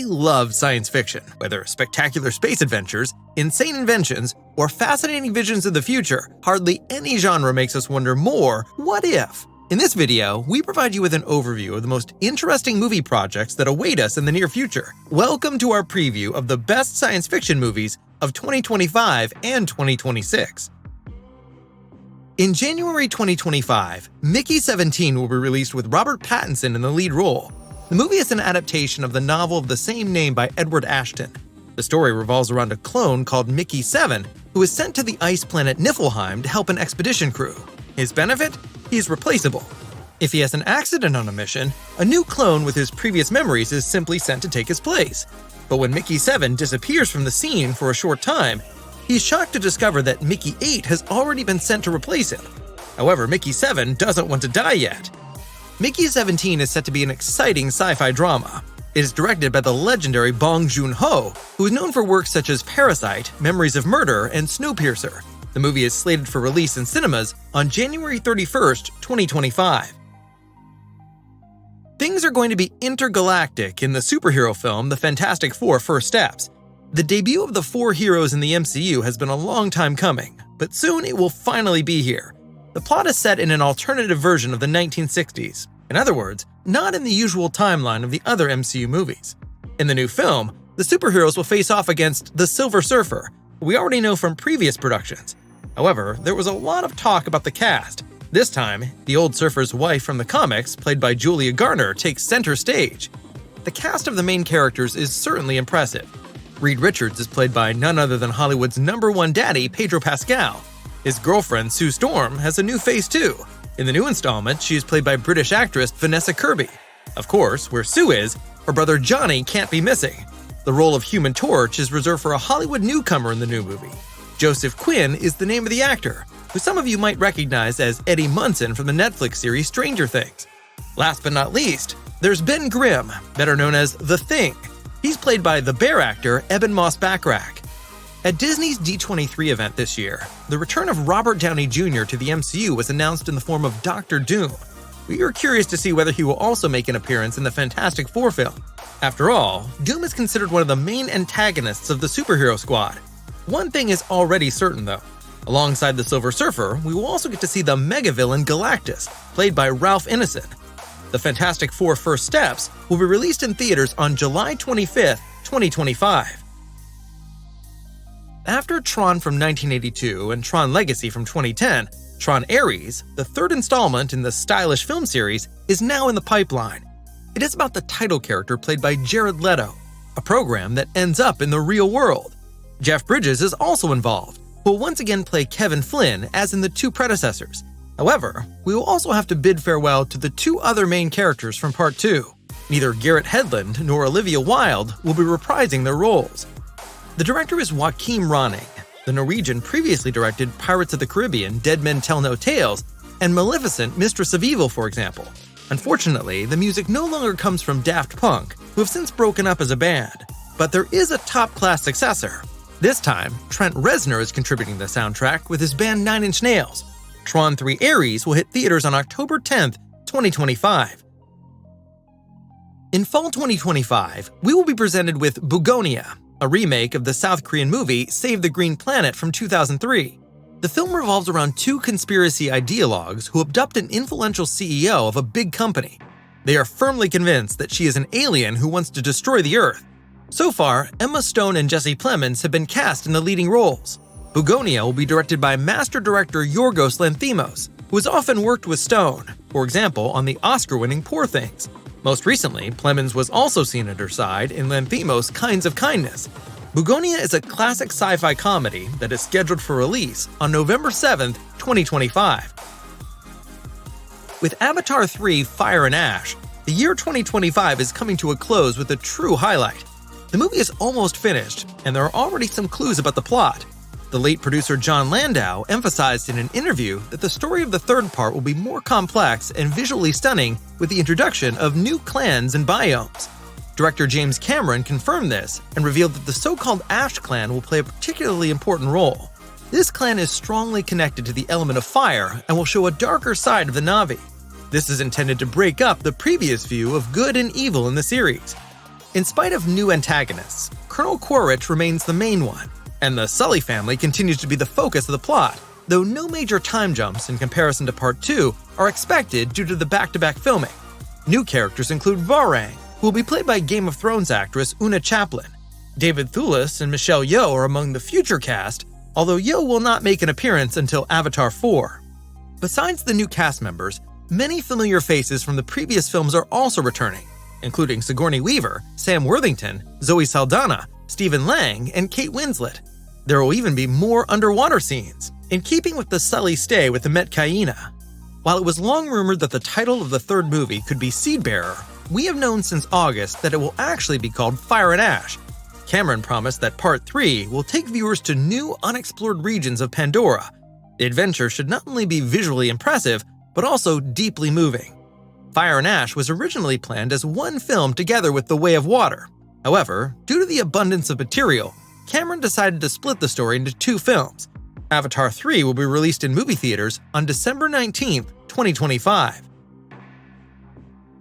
love science fiction, whether spectacular space adventures, insane inventions, or fascinating visions of the future. Hardly any genre makes us wonder more, what if? In this video, we provide you with an overview of the most interesting movie projects that await us in the near future. Welcome to our preview of the best science fiction movies of 2025 and 2026. In January 2025, Mickey 17 will be released with Robert Pattinson in the lead role. The movie is an adaptation of the novel of the same name by Edward Ashton. The story revolves around a clone called Mickey 7, who is sent to the ice planet Niflheim to help an expedition crew. His benefit? He's replaceable. If he has an accident on a mission, a new clone with his previous memories is simply sent to take his place. But when Mickey 7 disappears from the scene for a short time, he's shocked to discover that Mickey 8 has already been sent to replace him. However, Mickey 7 doesn't want to die yet. Mickey 17 is set to be an exciting sci-fi drama. It is directed by the legendary Bong Joon-ho, who is known for works such as Parasite, Memories of Murder, and Snowpiercer. The movie is slated for release in cinemas on January 31st, 2025. Things are going to be intergalactic in the superhero film The Fantastic Four: First Steps. The debut of the four heroes in the MCU has been a long time coming, but soon it will finally be here. The plot is set in an alternative version of the 1960s. In other words, not in the usual timeline of the other MCU movies. In the new film, the superheroes will face off against the Silver Surfer, who we already know from previous productions. However, there was a lot of talk about the cast. This time, the old surfer's wife from the comics, played by Julia Garner, takes center stage. The cast of the main characters is certainly impressive. Reed Richards is played by none other than Hollywood's #1 daddy, Pedro Pascal. His girlfriend, Sue Storm, has a new face too. In the new installment, she is played by British actress Vanessa Kirby. Of course, where Sue is, her brother Johnny can't be missing. The role of Human Torch is reserved for a Hollywood newcomer in the new movie. Joseph Quinn is the name of the actor, who some of you might recognize as Eddie Munson from the Netflix series Stranger Things. Last but not least, there's Ben Grimm, better known as The Thing. He's played by the Bear actor Eben Moss-Backrack. At Disney's D23 event this year, the return of Robert Downey Jr. to the MCU was announced in the form of Dr. Doom. We are curious to see whether he will also make an appearance in the Fantastic Four film. After all, Doom is considered one of the main antagonists of the superhero squad. One thing is already certain though. Alongside the Silver Surfer, we will also get to see the mega-villain Galactus, played by Ralph Ineson. The Fantastic Four: First Steps will be released in theaters on July 25th, 2025. After Tron from 1982 and Tron Legacy from 2010, Tron Ares, the third installment in the stylish film series, is now in the pipeline. It is about the title character played by Jared Leto, a program that ends up in the real world. Jeff Bridges is also involved, who will once again play Kevin Flynn as in the two predecessors. However, we will also have to bid farewell to the two other main characters from Part 2. Neither Garrett Hedlund nor Olivia Wilde will be reprising their roles. The director is Joachim Ronning. The Norwegian previously directed Pirates of the Caribbean: Dead Men Tell No Tales and Maleficent: Mistress of Evil, for example. Unfortunately, the music no longer comes from Daft Punk, who have since broken up as a band. But there is a top-class successor. This time, Trent Reznor is contributing the soundtrack with his band 9 Inch Nails. Tron 3 Ares will hit theaters on October 10th, 2025. In fall 2025, we will be presented with Bugonia, a remake of the South Korean movie Save the Green Planet from 2003. The film revolves around two conspiracy ideologues who abduct an influential CEO of a big company. They are firmly convinced that she is an alien who wants to destroy the Earth. So far, Emma Stone and Jesse Plemons have been cast in the leading roles. Bugonia will be directed by master director Yorgos Lanthimos, who has often worked with Stone, for example on the Oscar-winning Poor Things. Most recently, Plemons was also seen at her side in Lanthimos' Kinds of Kindness. Bugonia is a classic sci-fi comedy that is scheduled for release on November 7th, 2025. With Avatar 3: Fire and Ash, the year 2025 is coming to a close with a true highlight. The movie is almost finished, and there are already some clues about the plot. The late producer John Landau emphasized in an interview that the story of the third part will be more complex and visually stunning with the introduction of new clans and biomes. Director James Cameron confirmed this and revealed that the so-called Ash clan will play a particularly important role. This clan is strongly connected to the element of fire and will show a darker side of the Na'vi. This is intended to break up the previous view of good and evil in the series. In spite of new antagonists, Colonel Quaritch remains the main one, and the Sully family continues to be the focus of the plot, though no major time jumps in comparison to Part 2 are expected due to the back-to-back filming. New characters include Varang, who will be played by Game of Thrones actress Una Chaplin. David Thewlis and Michelle Yeoh are among the future cast, although Yeoh will not make an appearance until Avatar 4. Besides the new cast members, many familiar faces from the previous films are also returning, including Sigourney Weaver, Sam Worthington, Zoe Saldana, Stephen Lang, and Kate Winslet. There will even be more underwater scenes, in keeping with the Sully stay with the Metkayina. While it was long rumored that the title of the third movie could be Seedbearer, we have known since August that it will actually be called Fire and Ash. Cameron promised that Part 3 will take viewers to new, unexplored regions of Pandora. The adventure should not only be visually impressive, but also deeply moving. Fire and Ash was originally planned as one film together with The Way of Water. However, due to the abundance of material, Cameron decided to split the story into two films. Avatar 3 will be released in movie theaters on December 19, 2025.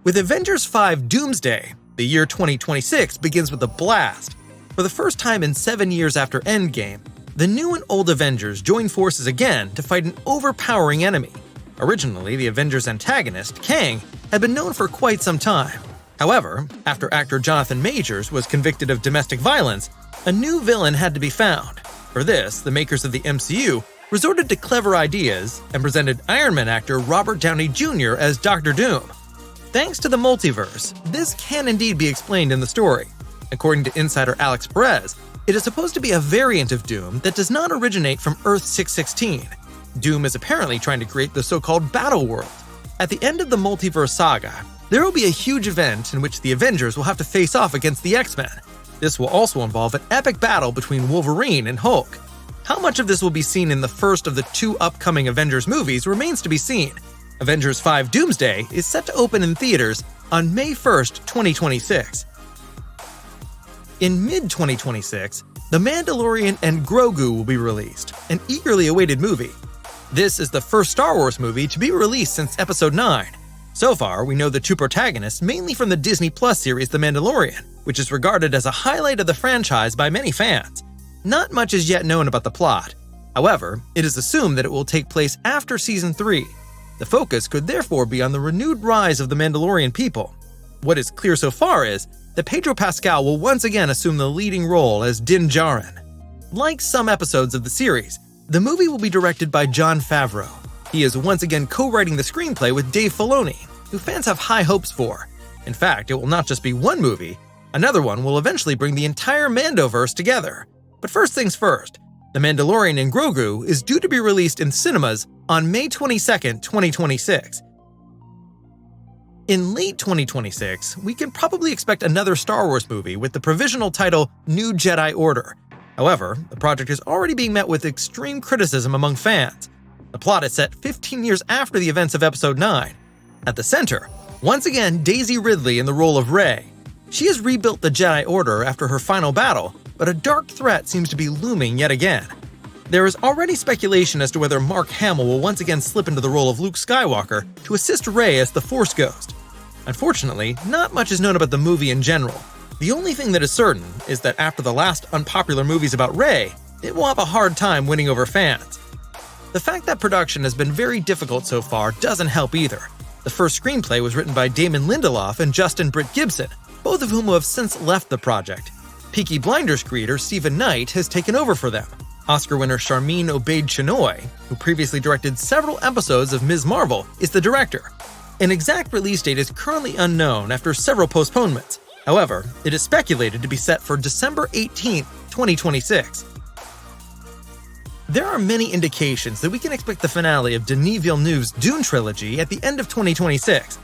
With Avengers 5 Doomsday, the year 2026 begins with a blast. For the first time in 7 years after Endgame, the new and old Avengers join forces again to fight an overpowering enemy. Originally, the Avengers' antagonist, Kang, had been known for quite some time. However, after actor Jonathan Majors was convicted of domestic violence, a new villain had to be found. For this, the makers of the MCU resorted to clever ideas and presented Iron Man actor Robert Downey Jr. as Dr. Doom. Thanks to the multiverse, this can indeed be explained in the story. According to insider Alex Perez, it is supposed to be a variant of Doom that does not originate from Earth 616. Doom is apparently trying to create the so-called Battle World. At the end of the multiverse saga, there will be a huge event in which the Avengers will have to face off against the X-Men. This will also involve an epic battle between Wolverine and Hulk. How much of this will be seen in the first of the two upcoming Avengers movies remains to be seen. Avengers 5 Doomsday is set to open in theaters on May 1st, 2026. In mid-2026, The Mandalorian and Grogu will be released, an eagerly awaited movie. This is the first Star Wars movie to be released since Episode 9. So far, we know the two protagonists mainly from the Disney Plus series The Mandalorian, which is regarded as a highlight of the franchise by many fans. Not much is yet known about the plot. However, it is assumed that it will take place after Season 3. The focus could therefore be on the renewed rise of the Mandalorian people. What is clear so far is that Pedro Pascal will once again assume the leading role as Din Djarin. Like some episodes of the series, the movie will be directed by Jon Favreau. He is once again co-writing the screenplay with Dave Filoni, who fans have high hopes for. In fact, it will not just be one movie. Another one will eventually bring the entire Mandoverse together. But first things first, The Mandalorian and Grogu is due to be released in cinemas on May 22, 2026. In late 2026, we can probably expect another Star Wars movie with the provisional title New Jedi Order. However, the project is already being met with extreme criticism among fans. The plot is set 15 years after the events of Episode 9. At the center, once again Daisy Ridley in the role of Rey. She has rebuilt the Jedi Order after her final battle, but a dark threat seems to be looming yet again. There is already speculation as to whether Mark Hamill will once again slip into the role of Luke Skywalker to assist Rey as the Force Ghost. Unfortunately, not much is known about the movie in general. The only thing that is certain is that after the last unpopular movies about Rey, it will have a hard time winning over fans. The fact that production has been very difficult so far doesn't help either. The first screenplay was written by Damon Lindelof and Justin Britt Gibson, both of whom have since left the project. Peaky Blinders creator Stephen Knight has taken over for them. Oscar winner Charmin Obaid-Chinoy, who previously directed several episodes of Ms. Marvel, is the director. An exact release date is currently unknown after several postponements. However, it is speculated to be set for December 18, 2026. There are many indications that we can expect the finale of Denis Villeneuve's Dune trilogy at the end of 2026.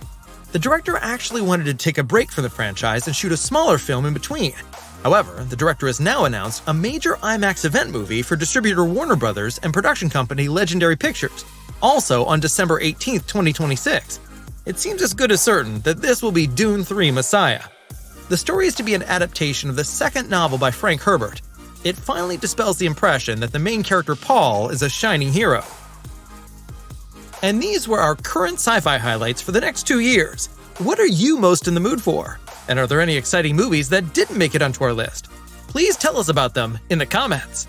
The director actually wanted to take a break from the franchise and shoot a smaller film in between. However, the director has now announced a major IMAX event movie for distributor Warner Brothers and production company Legendary Pictures, also on December 18, 2026. It seems as good as certain that this will be Dune 3 Messiah. The story is to be an adaptation of the second novel by Frank Herbert. It finally dispels the impression that the main character Paul is a shining hero. And these were our current sci-fi highlights for the next 2 years. What are you most in the mood for? And are there any exciting movies that didn't make it onto our list? Please tell us about them in the comments.